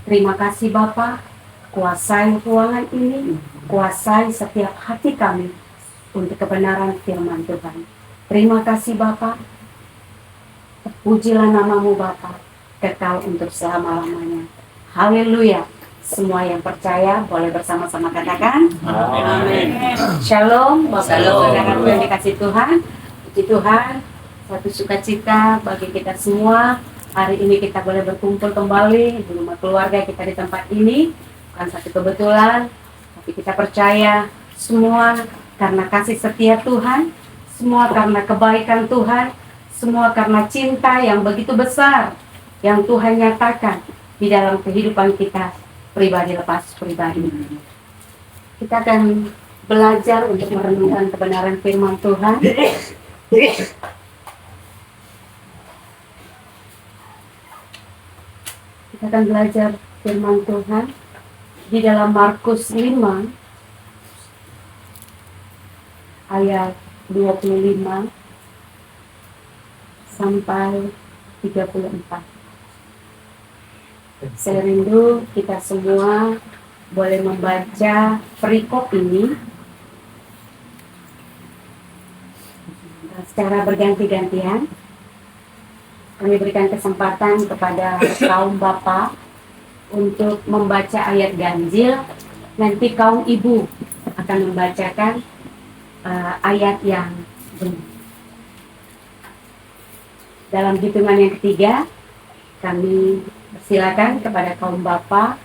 Terima kasih Bapa, kuasai ruangan ini, kuasai setiap hati kami untuk kebenaran firman Tuhan. Terima kasih Bapa, pujilah namamu Bapa, kekal untuk selama-lamanya. Haleluya. Semua yang percaya boleh bersama-sama katakan amin. Shalom Bapak Ibu Saudara yang dikasih Tuhan. Puji Tuhan, satu sukacita bagi kita semua. Hari ini kita boleh berkumpul kembali di rumah keluarga kita di tempat ini. Bukan satu kebetulan, tapi kita percaya semua karena kasih setia Tuhan, semua karena kebaikan Tuhan, semua karena cinta yang begitu besar yang Tuhan nyatakan di dalam kehidupan kita pribadi lepas pribadi. Kita akan belajar untuk merenungkan kebenaran firman Tuhan. Kita akan belajar firman Tuhan di dalam Markus 5 ayat 25 sampai 34. Saya rindu kita semua boleh membaca perikop ini secara berganti-gantian. Kami berikan kesempatan kepada kaum bapak untuk membaca ayat ganjil. Nanti kaum ibu akan membacakan ayat yang benar. Dalam hitungan yang ketiga, kami silakan kepada kaum bapak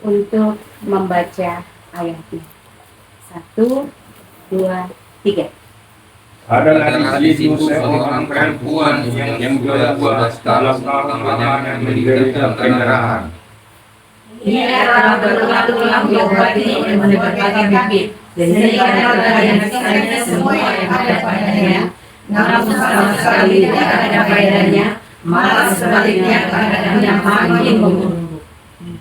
untuk membaca ayatnya. 1, 2, 3. Adalah di situ seorang perempuan yang 12 tahun lamanya menderita pendarahan. Ia telah berulang-ulang diobati dengan berbagai bibit, sehingga darahnya sisanya semua yang ada padanya, namun sama sekali tidak ada faedahnya, malah sebaliknya keadaannya makin memburuk.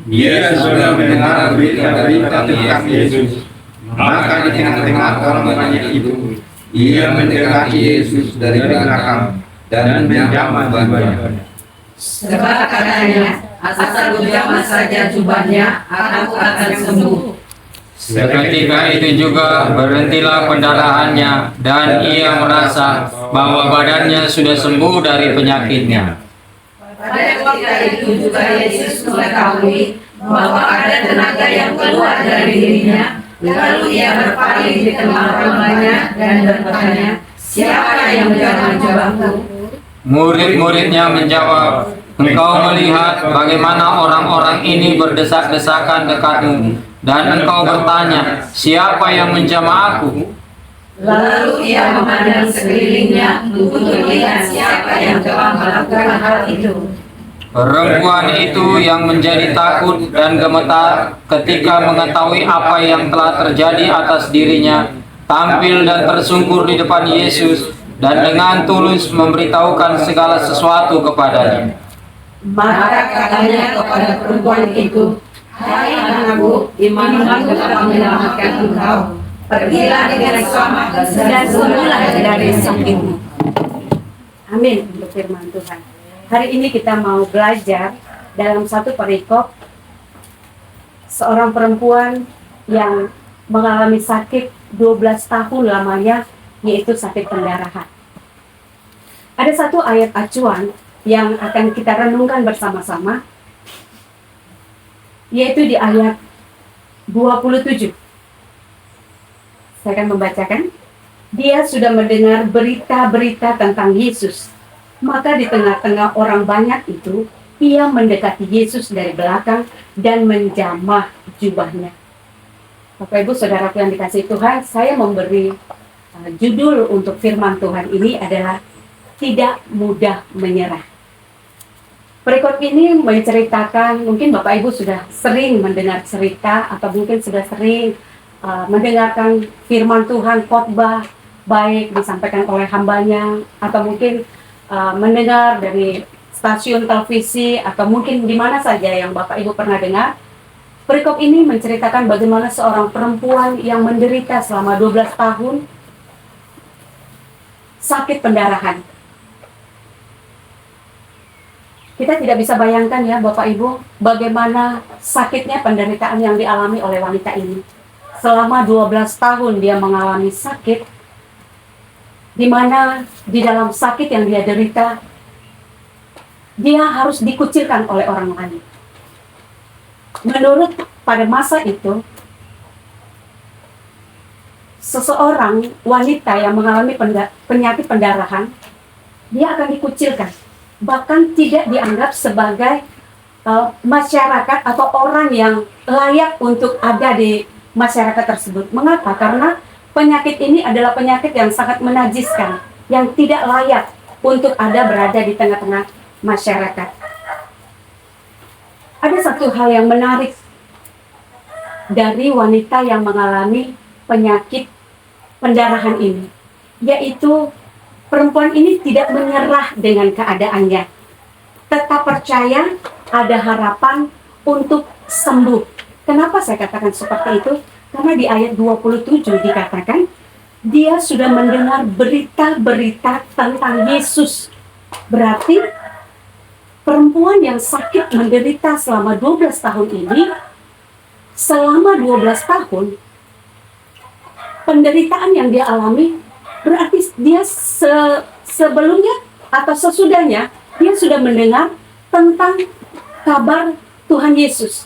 Ia sudah mendengar berita-berita tentang Yesus, maka di tengah-tengah orang banyak itu, ia mendekati Yesus dari belakang dan menjamah jubahnya. Sebab katanya, asal ku jamah saja jubahnya, aku akan sembuh. Seketika itu juga berhentilah pendarahannya dan ia merasa bahwa badannya sudah sembuh dari penyakitnya. Pada waktu itu juga Yesus mengetahui bahwa ada tenaga yang keluar dari dirinya, lalu ia berpaling di tengah rumahnya dan bertanya, siapa yang menjamah jubahku? Murid-muridnya menjawab, engkau melihat bagaimana orang-orang ini berdesak-desakan dekatmu, dan engkau bertanya, siapa yang menjamah aku? Lalu ia memandang sekelilingnya untuk melihat siapa yang telah melakukan hal itu. Perempuan itu yang menjadi takut dan gemetar ketika mengetahui apa yang telah terjadi atas dirinya, tampil dan tersungkur di depan Yesus dan dengan tulus memberitahukan segala sesuatu kepadanya. Maka katanya kepada perempuan itu, hai anakku, imanmu telah menyelamatkan engkau. Pergilah dengan selamat dan sembuhlah dari sakitmu. Amin untuk firman Tuhan. Hari ini kita mau belajar dalam satu perikop seorang perempuan yang mengalami sakit 12 tahun lamanya, yaitu sakit pendarahan. Ada satu ayat acuan yang akan kita renungkan bersama-sama, yaitu di ayat 27. Saya akan membacakan. Dia sudah mendengar berita-berita tentang Yesus. Maka di tengah-tengah orang banyak itu, ia mendekati Yesus dari belakang dan menjamah jubahnya. Bapak Ibu Saudaraku yang dikasihi Tuhan, saya memberi judul untuk firman Tuhan ini adalah tidak mudah menyerah. Perikop ini menceritakan, mungkin Bapak Ibu sudah sering mendengar cerita atau mungkin sudah sering mendengarkan firman Tuhan, khotbah baik disampaikan oleh hambanya atau mungkin mendengar dari stasiun televisi atau mungkin di mana saja yang Bapak Ibu pernah dengar. Perikop ini menceritakan bagaimana seorang perempuan yang menderita selama 12 tahun sakit pendarahan. Kita tidak bisa bayangkan ya Bapak Ibu, bagaimana sakitnya penderitaan yang dialami oleh wanita ini. Selama 12 tahun dia mengalami sakit, di mana di dalam sakit yang dia derita, dia harus dikucilkan oleh orang lain. Menurut pada masa itu, seseorang wanita yang mengalami penyakit pendarahan, dia akan dikucilkan. Bahkan tidak dianggap sebagai masyarakat atau orang yang layak untuk ada di masyarakat tersebut. Mengapa? Karena penyakit ini adalah penyakit yang sangat menajiskan, yang tidak layak untuk berada di tengah-tengah masyarakat. Ada satu hal yang menarik dari wanita yang mengalami penyakit pendarahan ini, yaitu perempuan ini tidak menyerah dengan keadaannya. Tetap percaya ada harapan untuk sembuh. Kenapa saya katakan seperti itu? Karena di ayat 27 dikatakan, dia sudah mendengar berita-berita tentang Yesus. Berarti perempuan yang sakit menderita selama 12 tahun ini, selama 12 tahun, penderitaan yang dia alami, berarti dia sebelumnya atau sesudahnya dia sudah mendengar tentang kabar Tuhan Yesus.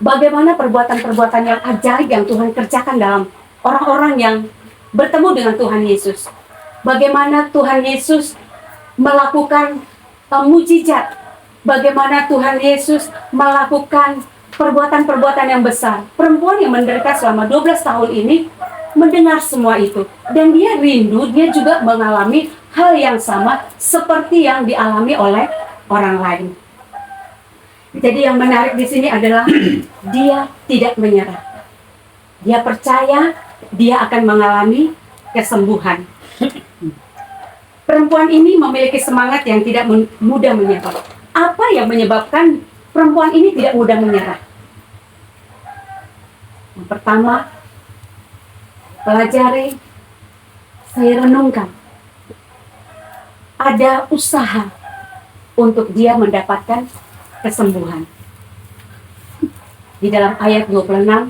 Bagaimana perbuatan-perbuatan yang ajaib yang Tuhan kerjakan dalam orang-orang yang bertemu dengan Tuhan Yesus. Bagaimana Tuhan Yesus melakukan mujizat. Bagaimana Tuhan Yesus melakukan perbuatan-perbuatan yang besar. Perempuan yang menderita selama 12 tahun ini mendengar semua itu, dan dia rindu, dia juga mengalami hal yang sama seperti yang dialami oleh orang lain. Jadi yang menarik di sini adalah dia tidak menyerah. Dia percaya dia akan mengalami kesembuhan. Perempuan ini memiliki semangat yang tidak mudah menyerah. Apa yang menyebabkan perempuan ini tidak mudah menyerah? Yang pertama, pelajari, saya renungkan. Ada usaha untuk dia mendapatkan kesembuhan. Di dalam ayat 26,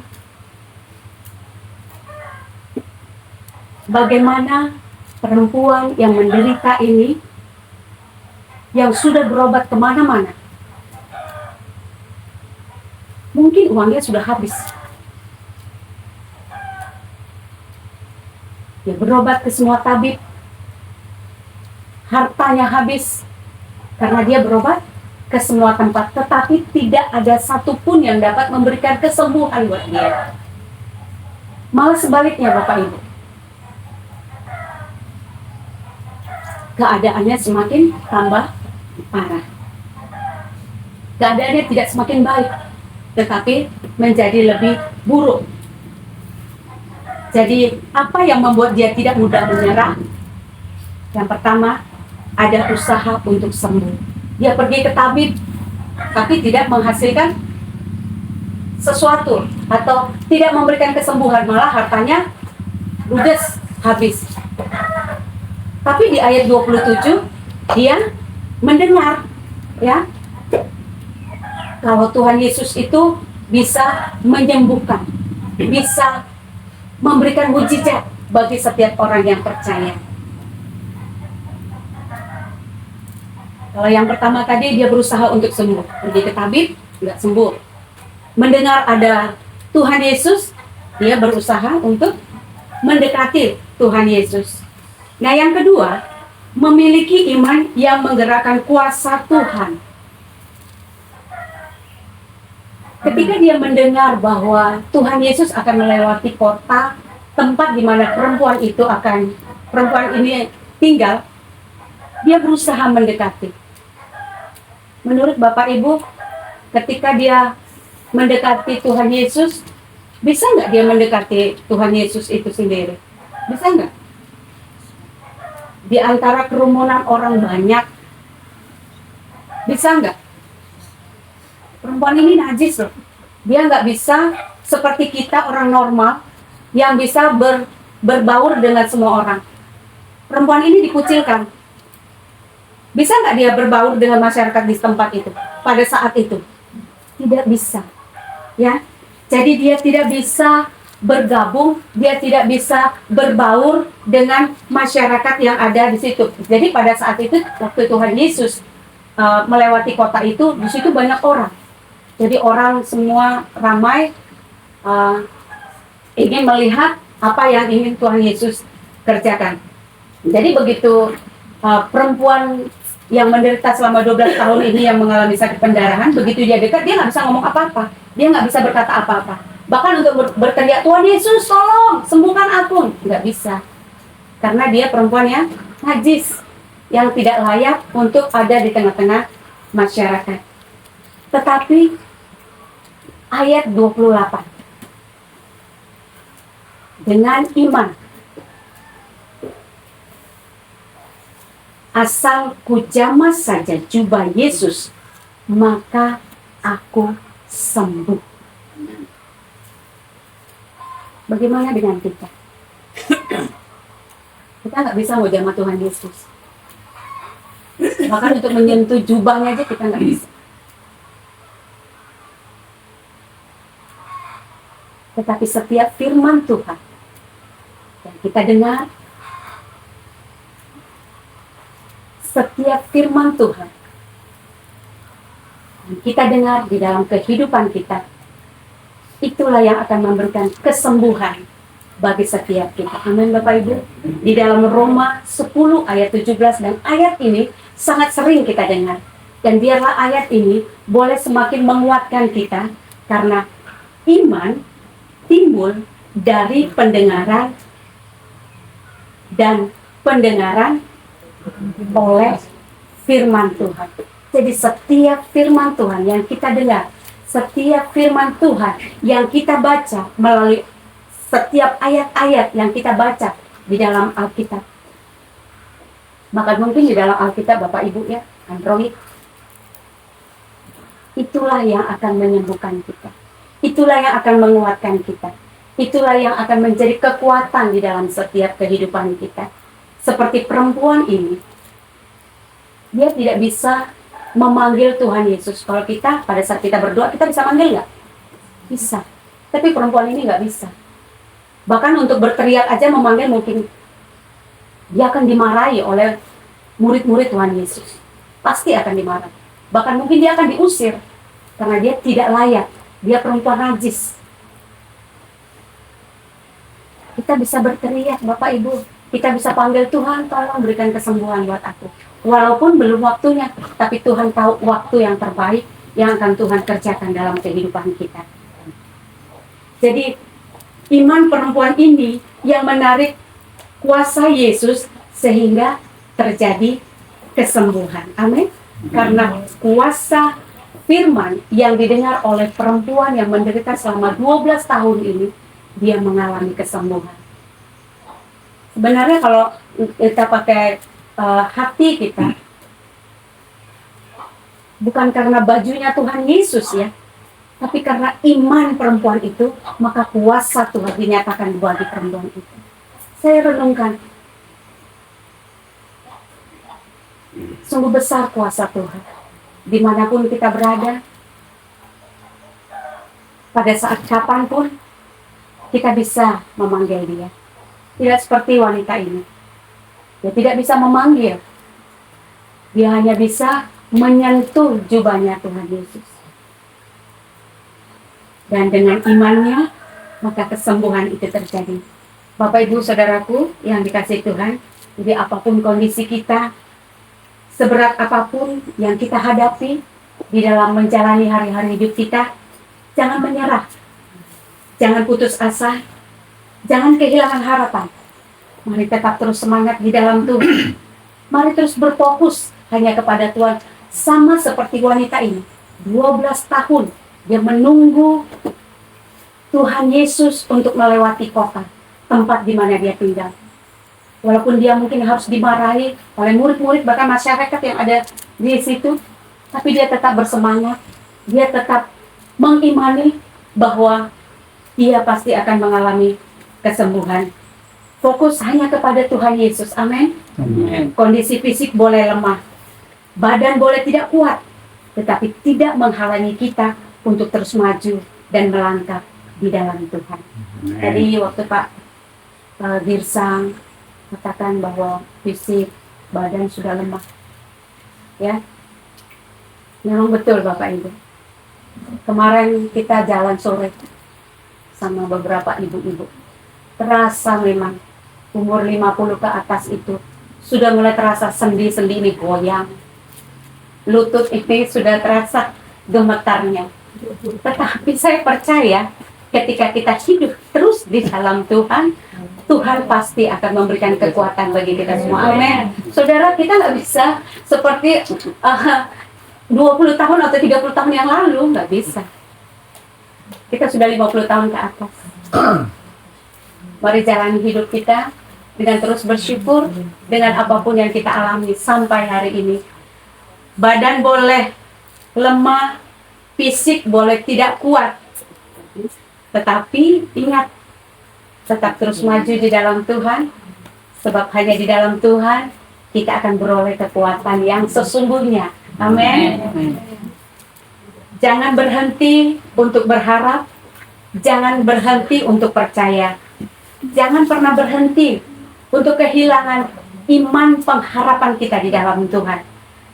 bagaimana perempuan yang menderita ini, yang sudah berobat kemana-mana, mungkin uangnya sudah habis. Dia berobat ke semua tabib, hartanya habis karena dia berobat ke semua tempat, tetapi tidak ada satupun yang dapat memberikan kesembuhan buat dia. Malah sebaliknya Bapak Ibu, keadaannya semakin tambah parah. Keadaannya tidak semakin baik, tetapi menjadi lebih buruk. Jadi apa yang membuat dia tidak mudah menyerah? Yang pertama, ada usaha untuk sembuh. Dia pergi ke tabib, tapi tidak menghasilkan sesuatu atau tidak memberikan kesembuhan, malah hartanya ludes, habis. Tapi di ayat 27 dia mendengar, ya, kalau Tuhan Yesus itu bisa menyembuhkan, bisa memberikan mujizat bagi setiap orang yang percaya. Kalau yang pertama tadi dia berusaha untuk sembuh, pergi ke tabib, nggak sembuh. Mendengar ada Tuhan Yesus, dia berusaha untuk mendekati Tuhan Yesus. Nah yang kedua, memiliki iman yang menggerakkan kuasa Tuhan. Ketika dia mendengar bahwa Tuhan Yesus akan melewati kota, tempat di mana perempuan ini tinggal, dia berusaha mendekati. Menurut Bapak Ibu, ketika dia mendekati Tuhan Yesus, bisa nggak dia mendekati Tuhan Yesus itu sendiri? Bisa nggak? Di antara kerumunan orang banyak, bisa nggak? Perempuan ini najis loh. Dia nggak bisa seperti kita orang normal yang bisa berbaur dengan semua orang. Perempuan ini dikucilkan. Bisa nggak dia berbaur dengan masyarakat di tempat itu pada saat itu? Tidak bisa, ya. Jadi dia tidak bisa bergabung, dia tidak bisa berbaur dengan masyarakat yang ada di situ. Jadi pada saat itu waktu Tuhan Yesus melewati kota itu, di situ banyak orang. Jadi orang semua ramai ingin melihat apa yang ingin Tuhan Yesus kerjakan. Jadi begitu perempuan yang menderita selama 12 tahun ini yang mengalami sakit pendarahan, begitu dia dekat, dia nggak bisa ngomong apa-apa, dia nggak bisa berkata apa-apa. Bahkan untuk berteriak, Tuhan Yesus tolong sembuhkan aku, nggak bisa, karena dia perempuan yang najis, yang tidak layak untuk ada di tengah-tengah masyarakat. Tetapi ayat 28, dengan iman asal kujamah saja jubah Yesus, maka aku sembuh. Bagaimana dengan kita? Kita nggak bisa mau jamah Tuhan Yesus. Bahkan untuk menyentuh jubahnya aja kita nggak bisa. Tetapi setiap firman Tuhan yang kita dengar, setiap firman Tuhan yang kita dengar di dalam kehidupan kita, itulah yang akan memberikan kesembuhan bagi setiap kita. Amin Bapak Ibu. Di dalam Roma 10 ayat 17, dan ayat ini sangat sering kita dengar. Dan biarlah ayat ini boleh semakin menguatkan kita, karena iman timbul dari pendengaran, dan pendengaran oleh firman Tuhan. Jadi setiap firman Tuhan yang kita dengar, setiap firman Tuhan yang kita baca melalui setiap ayat-ayat yang kita baca di dalam Alkitab. Maka mungkin di dalam Alkitab Bapak Ibu ya, Android, itulah yang akan menyembuhkan kita. Itulah yang akan menguatkan kita. Itulah yang akan menjadi kekuatan di dalam setiap kehidupan kita. Seperti perempuan ini, dia tidak bisa memanggil Tuhan Yesus. Kalau kita, pada saat kita berdoa, kita bisa manggil nggak? Bisa. Tapi perempuan ini nggak bisa. Bahkan untuk berteriak aja memanggil mungkin dia akan dimarahi oleh murid-murid Tuhan Yesus. Pasti akan dimarahi. Bahkan mungkin dia akan diusir karena dia tidak layak. Dia perempuan najis. Kita bisa berteriak, Bapak Ibu. Kita bisa panggil Tuhan, tolong berikan kesembuhan buat aku. Walaupun belum waktunya, tapi Tuhan tahu waktu yang terbaik yang akan Tuhan kerjakan dalam kehidupan kita. Jadi iman perempuan ini yang menarik kuasa Yesus sehingga terjadi kesembuhan. Amin. Karena kuasa firman yang didengar oleh perempuan yang menderita selama 12 tahun ini, dia mengalami kesembuhan. Sebenarnya kalau kita pakai hati kita, bukan karena bajunya Tuhan Yesus ya, tapi karena iman perempuan itu, maka kuasa Tuhan dinyatakan bagi perempuan itu. Saya renungkan, sungguh besar kuasa Tuhan. Dimanapun kita berada, pada saat kapanpun, kita bisa memanggil dia. Tidak seperti wanita ini. Dia tidak bisa memanggil. Dia hanya bisa menyentuh jubahnya Tuhan Yesus. Dan dengan imannya, maka kesembuhan itu terjadi. Bapak Ibu Saudaraku yang dikasihi Tuhan, jadi apapun kondisi kita, seberat apapun yang kita hadapi di dalam menjalani hari-hari hidup kita, jangan menyerah. Jangan putus asa. Jangan kehilangan harapan. Mari tetap terus semangat di dalam Tuhan. Mari terus berfokus hanya kepada Tuhan. Sama seperti wanita ini. 12 tahun dia menunggu Tuhan Yesus untuk melewati kota, tempat di mana dia tinggal. Walaupun dia mungkin harus dimarahi oleh murid-murid, bahkan masyarakat yang ada di situ, tapi dia tetap bersemangat. Dia tetap mengimani bahwa dia pasti akan mengalami kesembuhan. Fokus hanya kepada Tuhan Yesus. Amin. Amin. Kondisi fisik boleh lemah, Badan boleh tidak kuat, tetapi tidak menghalangi kita untuk terus maju dan melangkah di dalam Tuhan. Tadi waktu Pak Girsang katakan bahwa fisik badan sudah lemah, ya, memang betul Bapak Ibu. Kemarin kita jalan sore sama beberapa ibu-ibu, terasa memang umur 50 ke atas itu sudah mulai terasa sendi-sendi ini goyang, lutut ini sudah terasa gemetarnya. Tetapi saya percaya ketika kita hidup terus di dalam Tuhan, Tuhan pasti akan memberikan kekuatan bagi kita semua. Amin. Saudara, kita nggak bisa seperti 20 tahun atau 30 tahun yang lalu, nggak bisa. Kita sudah 50 tahun ke atas. Mari jalani hidup kita dengan terus bersyukur dengan apapun yang kita alami sampai hari ini. Badan boleh lemah, fisik boleh tidak kuat, tetapi ingat, tetap terus maju di dalam Tuhan, sebab hanya di dalam Tuhan kita akan beroleh kekuatan yang sesungguhnya. Amin. Jangan berhenti untuk berharap, jangan berhenti untuk percaya, jangan pernah berhenti untuk kehilangan iman pengharapan kita di dalam Tuhan.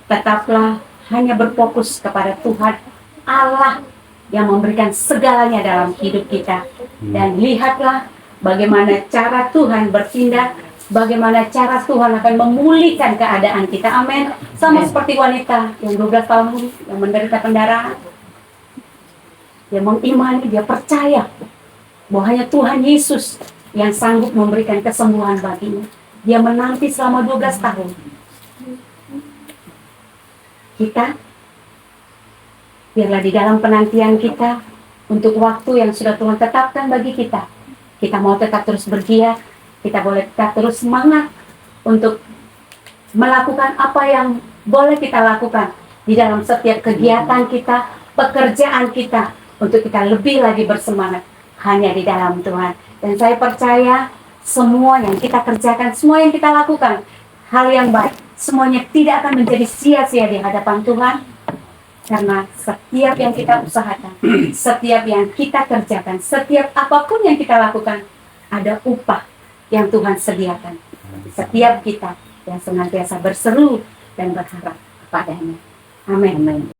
Tetaplah hanya berfokus kepada Tuhan Allah yang memberikan segalanya dalam hidup kita. Dan lihatlah bagaimana cara Tuhan bertindak, bagaimana cara Tuhan akan memulihkan keadaan kita. Amin. Sama seperti wanita yang 12 tahun yang menderita pendarahan. Dia mengimani, dia percaya bahwa hanya Tuhan Yesus yang sanggup memberikan kesembuhan baginya. Dia menanti selama 12 tahun. Kita, biarlah di dalam penantian kita untuk waktu yang sudah Tuhan tetapkan bagi kita, kita mau tetap terus bergiat, kita boleh tetap terus semangat untuk melakukan apa yang boleh kita lakukan di dalam setiap kegiatan kita, pekerjaan kita, untuk kita lebih lagi bersemangat hanya di dalam Tuhan. Dan saya percaya semua yang kita kerjakan, semua yang kita lakukan, hal yang baik, semuanya tidak akan menjadi sia-sia di hadapan Tuhan. Karena setiap yang kita usahakan, setiap yang kita kerjakan, setiap apapun yang kita lakukan, ada upah yang Tuhan sediakan. Setiap kita yang senantiasa berseru dan berharap kepadanya. Amin.